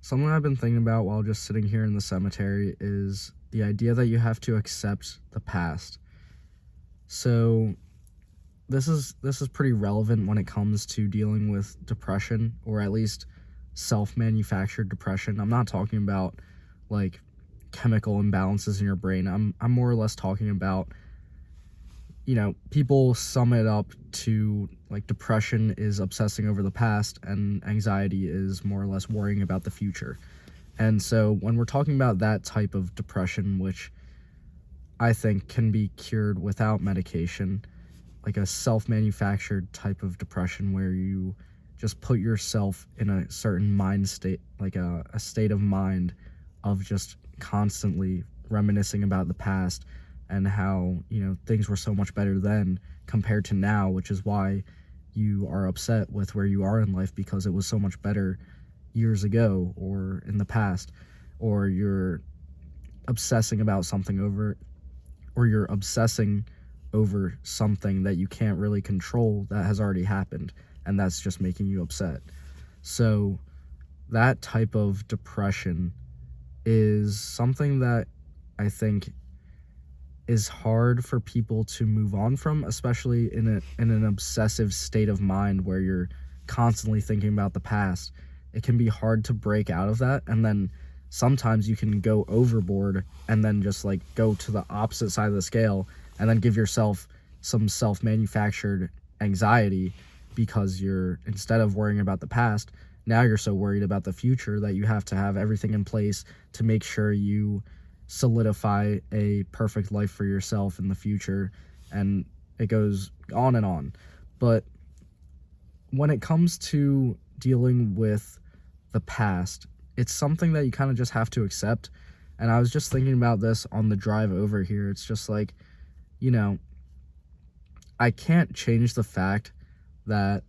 Something I've been thinking about while just sitting here in the cemetery is the idea that you have to accept the past. So this is pretty relevant when it comes to dealing with depression, or at least self-manufactured depression. I'm not talking about like chemical imbalances in your brain. I'm more or less talking about, people sum it up to like depression is obsessing over the past and anxiety is more or less worrying about the future. And so when we're talking about that type of depression, which I think can be cured without medication, like a self-manufactured type of depression where you just put yourself in a certain mind state, like a state of mind of just constantly reminiscing about the past and how, things were so much better then compared to now, which is why you are upset with where you are in life because it was so much better years ago or in the past, or you're obsessing about something over, or you're obsessing over something that you can't really control that has already happened, and that's just making you upset. So that type of depression is something that I think is hard for people to move on from, especially in an obsessive state of mind where you're constantly thinking about the past. It can be hard to break out of that, and then sometimes you can go overboard and then just like go to the opposite side of the scale and then give yourself some self-manufactured anxiety because you're, instead of worrying about the past, now you're so worried about the future that you have to have everything in place to make sure you solidify a perfect life for yourself in the future, and it goes on and on. But when it comes to dealing with the past, it's something that you kind of just have to accept. And I was just thinking about this on the drive over here. It's just like, I can't change the fact that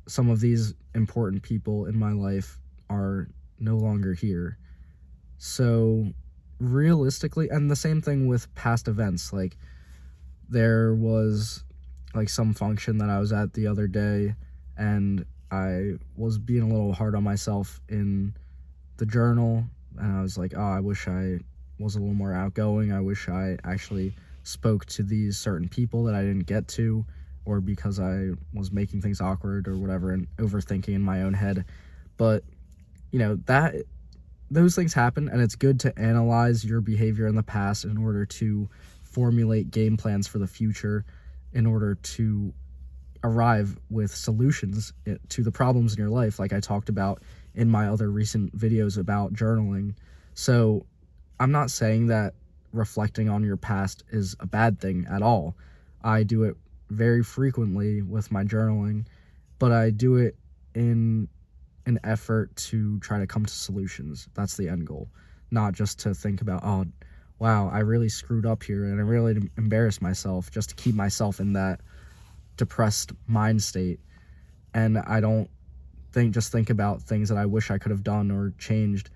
some of these important people in my life are no longer here. So realistically, and the same thing with past events, like there was like some function that I was at the other day, and I was being a little hard on myself in the journal, and I was like, oh, I wish I was a little more outgoing. I wish I actually spoke to these certain people that I didn't get to, or because I was making things awkward or whatever and overthinking in my own head. But that those things happen, and it's good to analyze your behavior in the past in order to formulate game plans for the future, in order to arrive with solutions to the problems in your life, like I talked about in my other recent videos about journaling. So I'm not saying that reflecting on your past is a bad thing at all. I do it very frequently with my journaling, but I do it in an effort to try to come to solutions. That's the end goal, not just to think about, oh, wow, I really screwed up here and I really embarrassed myself, just to keep myself in that depressed mind state. And I don't think about things that I wish I could have done or changed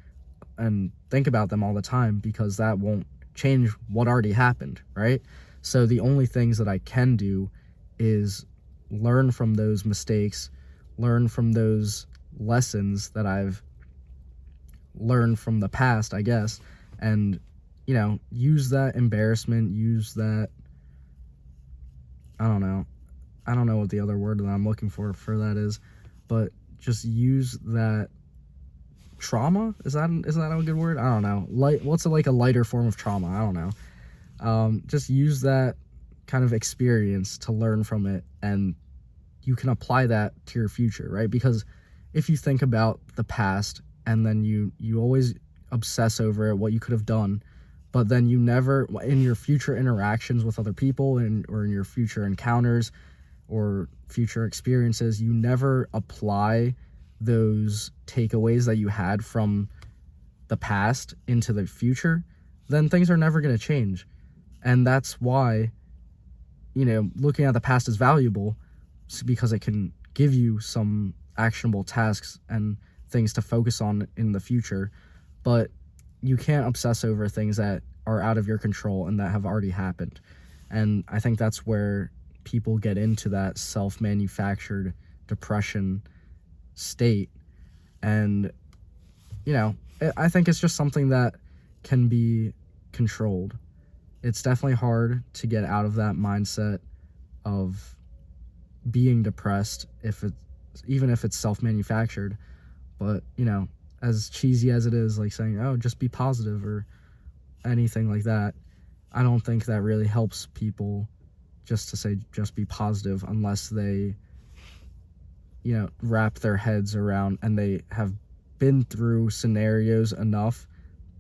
and think about them all the time, because that won't change what already happened, right? So the only things that I can do is learn from those mistakes, learn from those lessons that I've learned from the past, I guess, and use that embarrassment, use that, I don't know what the other word that I'm looking for that is, but just use that trauma. Is that a good word? I don't know. What's like a lighter form of trauma? I don't know. Just use that kind of experience to learn from it, and you can apply that to your future, right? Because if you think about the past and then you always obsess over it, what you could have done, but then you never, in your future interactions with other people or in your future encounters or future experiences, you never apply those takeaways that you had from the past into the future, then things are never going to change. And that's why, looking at the past is valuable, because it can give you some actionable tasks and things to focus on in the future. But you can't obsess over things that are out of your control and that have already happened. And I think that's where people get into that self-manufactured depression state. And I think it's just something that can be controlled. It's definitely hard to get out of that mindset of being depressed even if it's self-manufactured. But as cheesy as it is, like saying, oh, just be positive or anything like that, I don't think that really helps people just to say just be positive, unless they wrap their heads around and they have been through scenarios enough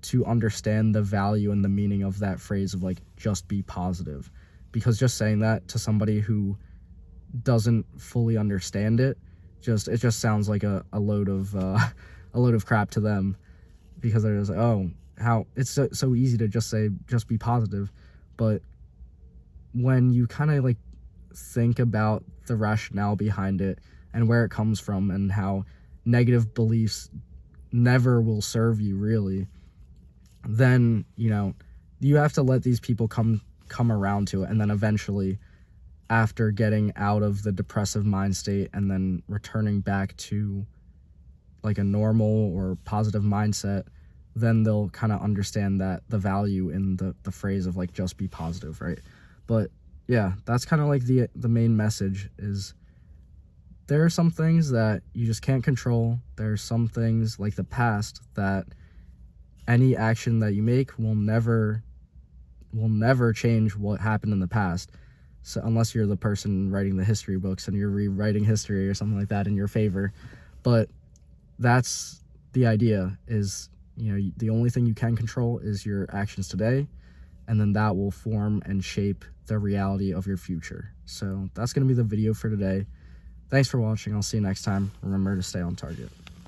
to understand the value and the meaning of that phrase of like just be positive. Because just saying that to somebody who doesn't fully understand it just sounds like a load of crap to them, because they're just like, oh, how it's so easy to just say just be positive. But when you kind of like think about the rationale behind it and where it comes from and how negative beliefs never will serve you really, then you have to let these people come around to it, and then eventually, after getting out of the depressive mind state and then returning back to like a normal or positive mindset, then they'll kind of understand that the value in the phrase of like just be positive, right? But yeah, that's kind of like the main message is there are some things that you just can't control. There are some things like the past that any action that you make will never change what happened in the past. So unless you're the person writing the history books and you're rewriting history or something like that in your favor. But that's the idea, is the only thing you can control is your actions today, and then that will form and shape the reality of your future. So that's going to be the video for today. Thanks for watching. I'll see you next time. Remember to stay on target.